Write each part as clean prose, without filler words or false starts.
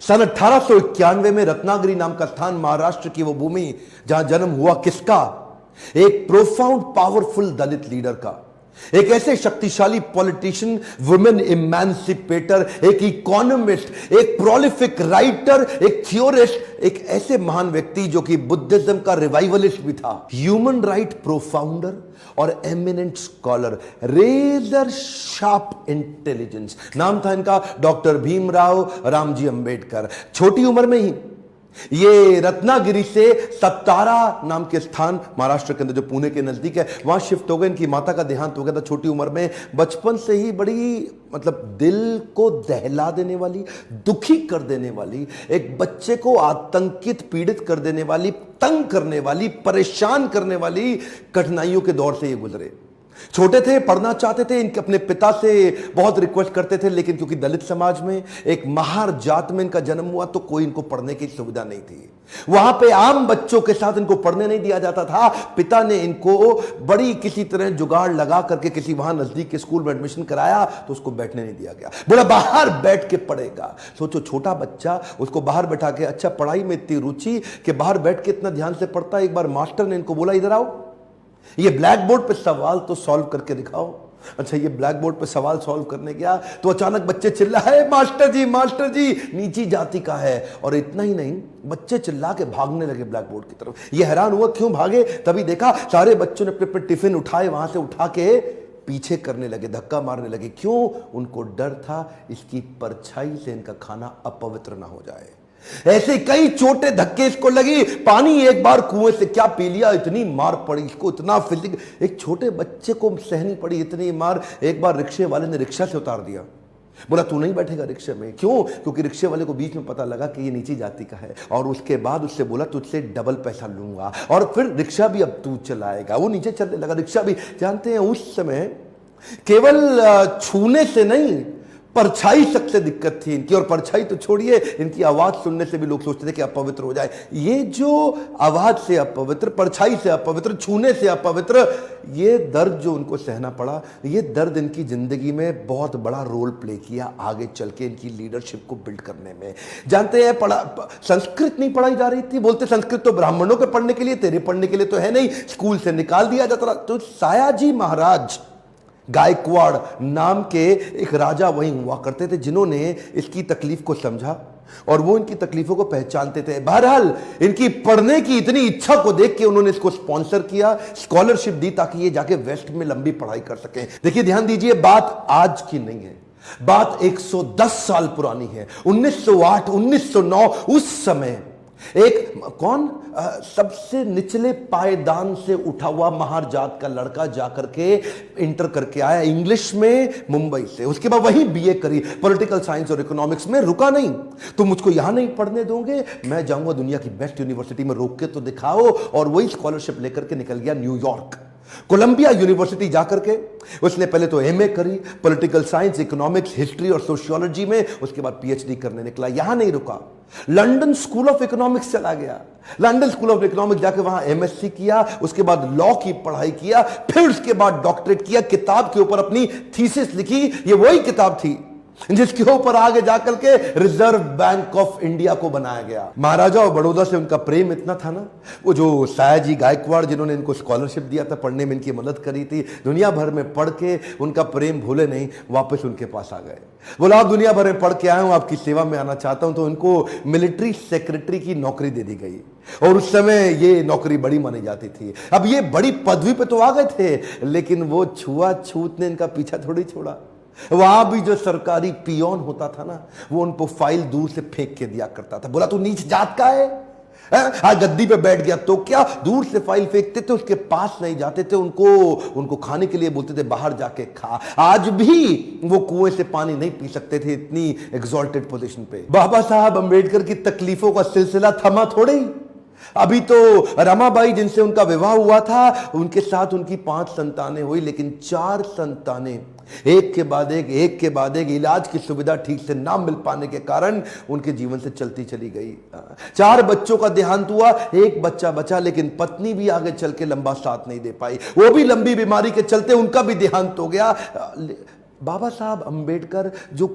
सन 1891 में रत्नागिरी नाम का स्थान, महाराष्ट्र की वो भूमि जहां जन्म हुआ किसका? एक प्रोफाउंड पावरफुल दलित लीडर का, एक ऐसे शक्तिशाली पॉलिटिशियन, वुमेन इमेंसिपेटर, एक इकोनॉमिस्ट, एक प्रोलिफिक राइटर, एक थियोरिस्ट, एक ऐसे महान व्यक्ति जो कि बुद्धिज्म का रिवाइवलिस्ट भी था, ह्यूमन राइट प्रोफाउंडर और eminent scholar, razor sharp intelligence. नाम था इनका डॉक्टर भीमराव रामजी अंबेडकर। छोटी उम्र में ही ये रत्नागिरी से सतारा नाम के स्थान, महाराष्ट्र के अंदर जो पुणे के नजदीक है, वहां शिफ्ट हो गए। इनकी माता का देहांत हो गया था छोटी उम्र में। बचपन से ही बड़ी दिल को दहला देने वाली, दुखी कर देने वाली, एक बच्चे को आतंकित, पीड़ित कर देने वाली, तंग करने वाली, परेशान करने वाली कठिनाइयों के दौर से ये गुजरे। छोटे थे, पढ़ना चाहते थे, इनके अपने पिता से बहुत रिक्वेस्ट करते थे, लेकिन क्योंकि दलित समाज में, एक महार जात में इनका जन्म हुआ, तो कोई इनको पढ़ने की सुविधा नहीं थी। वहां पे आम बच्चों के साथ इनको पढ़ने नहीं दिया जाता था। पिता ने इनको बड़ी किसी तरह जुगाड़ लगा करके किसी वहां नजदीक के स्कूल में एडमिशन कराया, तो उसको बैठने नहीं दिया गया। बोला बाहर बैठ के पढ़ेगा। सोचो, छोटा बच्चा, उसको बाहर बैठा के, अच्छा पढ़ाई में इतनी रुचि कि बाहर बैठ के इतना ध्यान से पढ़ता। एक बार मास्टर ने इनको बोला, इधर आओ, ये ब्लैक बोर्ड पे सवाल तो सॉल्व करके दिखाओ। अच्छा, ये ब्लैक बोर्ड पे सवाल सॉल्व करने गया तो अचानक बच्चे चिल्लाए, मास्टर जी नीची जाति का है। और इतना ही नहीं, बच्चे चिल्ला के भागने लगे ब्लैक बोर्ड की तरफ। ये हैरान हुआ क्यों भागे, तभी देखा सारे बच्चों ने अपने टिफिन उठाए, वहां से उठा के पीछे करने लगे, धक्का मारने लगे। क्यों? उनको डर था इसकी परछाई से इनका खाना अपवित्र ना हो जाए। ऐसे कई छोटे धक्के इसको लगी। पानी एक बार कुएं से क्या पी लिया, इतनी मार पड़ी इसको, इतना फिजिक, एक छोटे बच्चे को सहनी पड़ी इतनी मार। एक बार रिक्शे वाले ने रिक्शा से उतार दिया, बोला तू नहीं बैठेगा रिक्शे में। क्यों? क्योंकि रिक्शे वाले को बीच में पता लगा कि ये नीची जाति का है, और उसके बाद उससे बोला तुझसे डबल पैसा लूंगा, और फिर रिक्शा भी अब तू चलाएगा। वो नीचे चलने लगा, रिक्शा भी। जानते हैं उस समय केवल छूने से नहीं, परछाई सबसे दिक्कत थी इनकी। और परछाई तो छोड़िए, इनकी आवाज सुनने से भी लोग सोचते थे कि अपवित्र हो जाए। ये जो आवाज से अपवित्र, परछाई से अपवित्र, छूने से अपवित्र, ये दर्द जो उनको सहना पड़ा, ये दर्द इनकी जिंदगी में बहुत बड़ा रोल प्ले किया आगे चल के इनकी लीडरशिप को बिल्ड करने में। जानते हैं, संस्कृत नहीं पढ़ाई जा रही थी। बोलते संस्कृत तो ब्राह्मणों के पढ़ने के लिए, तेरे पढ़ने के लिए तो है नहीं, स्कूल से निकाल दिया जाता। तो सायाजी महाराज गायकवाड़ नाम के एक राजा वहीं हुआ करते थे, जिन्होंने इसकी तकलीफ को समझा और वो इनकी तकलीफों को पहचानते थे। बहरहाल इनकी पढ़ने की इतनी इच्छा को देख के उन्होंने इसको स्पॉन्सर किया, स्कॉलरशिप दी, ताकि ये जाके वेस्ट में लंबी पढ़ाई कर सके। देखिए, ध्यान दीजिए, बात आज की नहीं है, बात 110 साल पुरानी है। 1908, 1909, उस समय एक कौन, सबसे निचले पायदान से उठा हुआ महार जात का लड़का जाकर के इंटर करके आया इंग्लिश में मुंबई से। उसके बाद वही बीए करी, पॉलिटिकल साइंस और इकोनॉमिक्स में। रुका नहीं, तुम मुझको यहां नहीं पढ़ने दोगे, मैं जाऊंगा दुनिया की बेस्ट यूनिवर्सिटी में, रोक के तो दिखाओ। और वही स्कॉलरशिप लेकर के निकल गया न्यूयॉर्क, कोलंबिया यूनिवर्सिटी जाकर के उसने पहले तो एमए करी, पॉलिटिकल साइंस, इकोनॉमिक्स, हिस्ट्री और सोशियोलॉजी में। उसके बाद पीएचडी करने निकला। यहां नहीं रुका, लंदन स्कूल ऑफ इकोनॉमिक्स चला गया। लंदन स्कूल ऑफ इकोनॉमिक्स जाकर वहां एमएससी किया, उसके बाद लॉ की पढ़ाई किया, फिर उसके बाद डॉक्टरेट किया, किताब के ऊपर अपनी थीसिस लिखी। ये वही किताब थी जिसके ऊपर आगे जाकर के रिजर्व बैंक ऑफ इंडिया को बनाया गया। महाराजा और बड़ौदा से उनका प्रेम इतना था ना, वो जो सायाजी गायकवाड़ जिन्होंने इनको स्कॉलरशिप दिया था, पढ़ने में इनकी मदद करी थी, दुनिया भर में पढ़ के उनका प्रेम भूले नहीं, वापस उनके पास आ गए। बोला आप दुनिया भर में पढ़ के आए हूं, आपकी सेवा में आना चाहता हूं। तो उनको मिलिट्री सेक्रेटरी की नौकरी दे दी गई, और उस समय ये नौकरी बड़ी मानी जाती थी। अब ये बड़ी पदवी पे तो आ गए थे, लेकिन वो छुआछूत ने इनका पीछा थोड़ी छोड़ा। वहां भी जो सरकारी पियोन होता था ना, वो उनको फाइल दूर से फेंक के दिया करता था। बोला तू नीच जात का है, गद्दी पे बैठ गया तो क्या, दूर से फाइल फेंकते थे, उसके पास नहीं जाते थे। उनको खाने के लिए बोलते थे बाहर जाके खा। आज भी वो कुएं से पानी नहीं पी सकते थे, इतनी एग्जॉल्टेड पोजीशन पे। बाबा साहब अंबेडकर की तकलीफों का सिलसिला थमा थोड़े ही। अभी तो रमाबाई जिनसे उनका विवाह हुआ था, उनके साथ उनकी 5 संतानें हुई, लेकिन 4 संतानें एक के बाद एक इलाज की सुविधा ठीक से ना मिल पाने के कारण उनके जीवन से चलती चली गई। 4 बच्चों का देहांत हुआ, 1 बच्चा बचा, लेकिन पत्नी भी आगे चल के लंबा साथ नहीं दे पाई। वो भी लंबी बीमारी के चलते उनका भी देहांत हो गया। बाबा साहब अंबेडकर जो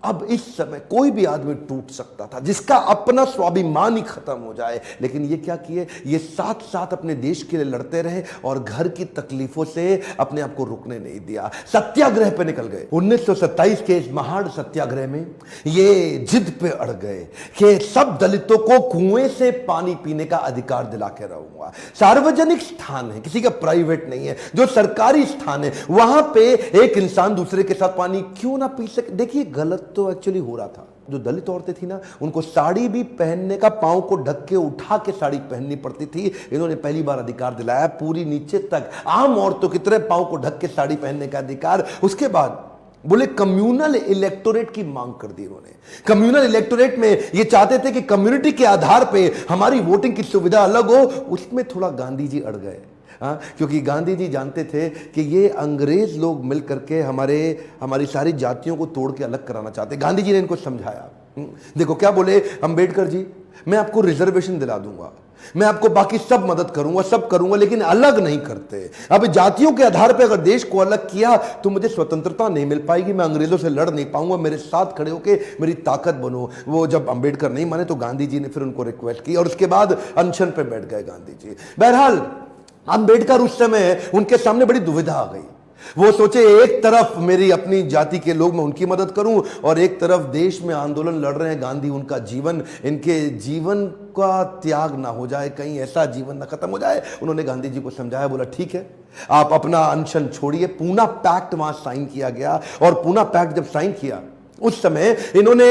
अब इस समय कोई भी आदमी टूट सकता था, जिसका अपना स्वाभिमान ही खत्म हो जाए, लेकिन ये क्या किए, ये साथ साथ अपने देश के लिए लड़ते रहे और घर की तकलीफों से अपने आप को रुकने नहीं दिया, सत्याग्रह पे निकल गए। 1927 के इस महान सत्याग्रह में ये जिद पे अड़ गए कि सब दलितों को कुएं से पानी पीने का अधिकार दिला के रहूंगा। सार्वजनिक स्थान है, किसी का प्राइवेट नहीं है, जो सरकारी स्थान है, वहां पे एक इंसान दूसरे के साथ पानी क्यों ना पी सके। देखिए गलत तो एक्चुअली हो रहा था। जो दलित औरतें थी ना, उनको साड़ी भी पहनने का, पांव को ढक के उठा के साड़ी पहननी पड़ती थी। इन्होंने पहली बार अधिकार दिलाया, पूरी नीचे तक आम औरतों की तरह पांव को ढक के साड़ी पहनने का अधिकार। उसके बाद बोले कम्युनल इलेक्टोरेट की मांग कर दी इन्होंने। कम्युनल इलेक्टोरेट में ये चाहते थे कि कम्युनिटी के आधार पे हमारी वोटिंग की सुविधा अलग हो। उसमें थोड़ा गांधी जी अड़ गए, क्योंकि गांधी जी जानते थे कि ये अंग्रेज लोग मिल करके हमारी सारी जातियों को तोड़ के अलग कराना चाहते। गांधी जी ने इनको समझाया। देखो क्या बोले अंबेडकर जी, मैं आपको रिजर्वेशन दिला दूंगा, मैं आपको बाकी सब मदद करूंगा, सब करूंगा, लेकिन अलग नहीं करते। अब जातियों के आधार पर अगर देश को अलग किया तो मुझे स्वतंत्रता नहीं मिल पाएगी, मैं अंग्रेजों से लड़ नहीं पाऊंगा, मेरे साथ खड़े होके मेरी ताकत बनो। वो जब अंबेडकर नहीं माने तो गांधी जी ने फिर उनको रिक्वेस्ट की और उसके बाद अनशन पे बैठ गए गांधी जी। बहरहाल अंबेडकर उस समय उनके सामने बड़ी दुविधा आ गई। वो सोचे एक तरफ मेरी अपनी जाति के लोग, मैं उनकी मदद करूं, और एक तरफ देश में आंदोलन लड़ रहे हैं गांधी, उनका जीवन, इनके जीवन का त्याग ना हो जाए, कहीं ऐसा जीवन ना खत्म हो जाए। उन्होंने गांधी जी को समझाया, बोला ठीक है आप अपना अनशन छोड़िए। पूना पैक्ट वहां साइन किया गया, और पूना पैक्ट जब साइन किया उस समय इन्होंने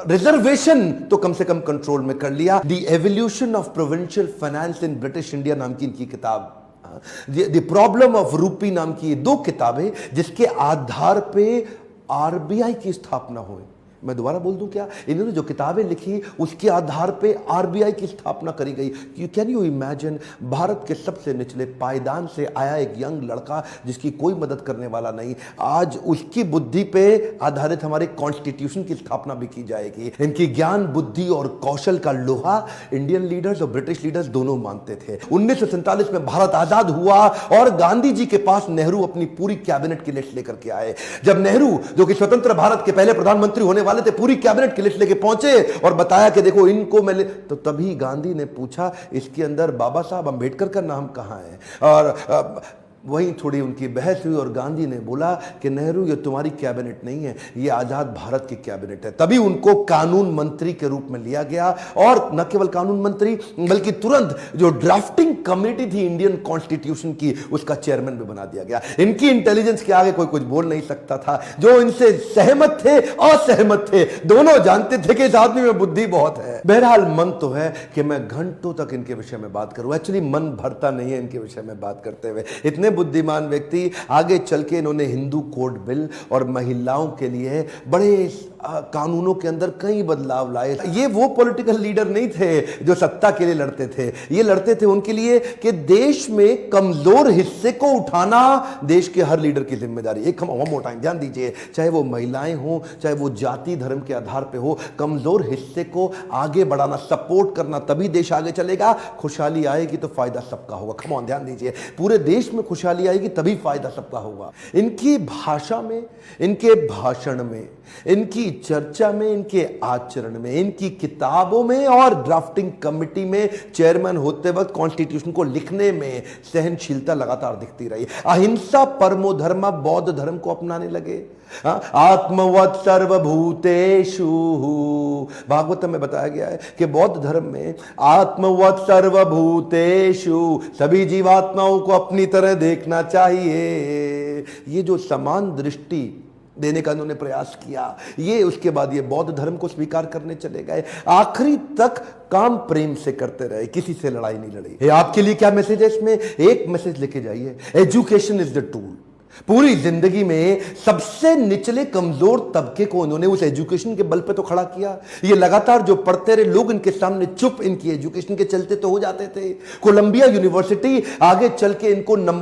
रिजर्वेशन तो कम से कम कंट्रोल में कर लिया। The evolution of provincial finance in British India नाम की इनकी किताब, द प्रॉब्लम ऑफ रूपी नाम की ये 2 किताबें, जिसके आधार पे आरबीआई की स्थापना हुई। मैं दोबारा बोल दूं क्या, इन्होंने जो किताबें लिखी उसके आधार पे आरबीआई की स्थापना करी गई। कैन यू इमेजिन, भारत के सबसे निचले पायदान से आया एक यंग लड़का जिसकी कोई मदद करने वाला नहीं, आज उसकी बुद्धि पे आधारित हमारे कॉन्स्टिट्यूशन की स्थापना भी की जाएगी। इनकी ज्ञान, बुद्धि और कौशल का लोहा इंडियन लीडर्स और ब्रिटिश लीडर्स दोनों मानते थे। 1947 में भारत आजाद हुआ और गांधी जी के पास नेहरू अपनी पूरी कैबिनेट की लिस्ट लेकर के आए। जब नेहरू, जो कि स्वतंत्र भारत के पहले प्रधानमंत्री होने वाले थे, पूरी कैबिनेट की लिस्ट लेके पहुंचे और बताया कि देखो इनको मैं तो तभी गांधी ने पूछा, इसके अंदर बाबा साहब अंबेडकर का नाम कहां है? और वहीं थोड़ी उनकी बहस हुई और गांधी ने बोला कि नेहरू ये तुम्हारी कैबिनेट नहीं है, ये आजाद भारत की कैबिनेट है। तभी उनको कानून मंत्री के रूप में लिया गया, और न केवल कानून मंत्री बल्कि तुरंत जो ड्राफ्टिंग कमेटी थी इंडियन कॉन्स्टिट्यूशन की, उसका चेयरमैन भी बना दिया गया। इनकी इंटेलिजेंस के आगे कोई कुछ बोल नहीं सकता था। जो इनसे सहमत थे, असहमत थे, दोनों जानते थे कि इस आदमी में बुद्धि बहुत है। बहरहाल मन तो है कि मैं घंटों तक इनके विषय में बात करूं, एक्चुअली मन भरता नहीं है इनके विषय में बात करते हुए। इतने बुद्धिमान व्यक्ति, आगे चल के इन्होंने हिंदू कोड बिल और महिलाओं के लिए बड़े कानूनों के अंदर कई बदलाव लाए। ये वो पॉलिटिकल लीडर नहीं थे जो सत्ता के लिए लड़ते थे, ये लड़ते थे उनके लिए कि देश में कमजोर हिस्से को उठाना देश के हर लीडर की जिम्मेदारी। एक मोर टाइम ध्यान दीजिए, चाहे वो महिलाएं हो, चाहे वो जाति धर्म के आधार पे हो, कमजोर हिस्से को आगे बढ़ाना, सपोर्ट करना, तभी देश आगे चलेगा। खुशहाली आएगी तो फायदा सबका होगा। कम ऑन, ध्यान दीजिए, पूरे देश में खुशहाली आएगी तभी फायदा सबका होगा। इनकी भाषा में, इनके भाषण में, इनकी चर्चा में, इनके आचरण में, इनकी किताबों में और ड्राफ्टिंग कमेटी में चेयरमैन होते वक्त कॉन्स्टिट्यूशन को लिखने में सहनशीलता लगातार दिखती रही। अहिंसा परमो धर्म, बौद्ध धर्म को अपनाने लगे। आत्मवत् सर्वभूतेषु, भागवत में बताया गया है कि बौद्ध धर्म में आत्मवत् सर्वभूतेषु, सभी जीवात्माओं को अपनी तरह देखना चाहिए। ये जो समान दृष्टि देने का उन्होंने प्रयास किया, ये उसके बाद ये बौद्ध धर्म को स्वीकार करने चले गए। आखिरी तक काम प्रेम से करते रहे, किसी से लड़ाई नहीं लड़ी। आपके लिए क्या मैसेज है इसमें? एक मैसेज लेके जाइए, एजुकेशन इज द टूल। पूरी जिंदगी में सबसे निचले कमजोर तबके को उन्होंने उस एजुकेशन के बल पे तो खड़ा किया। ये लगातार जो पढ़ते रहे लोग, इनके सामने चुप, इनकी एजुकेशन के चलते तो हो जाते थे। कोलंबिया यूनिवर्सिटी आगे चल के इनको नंबर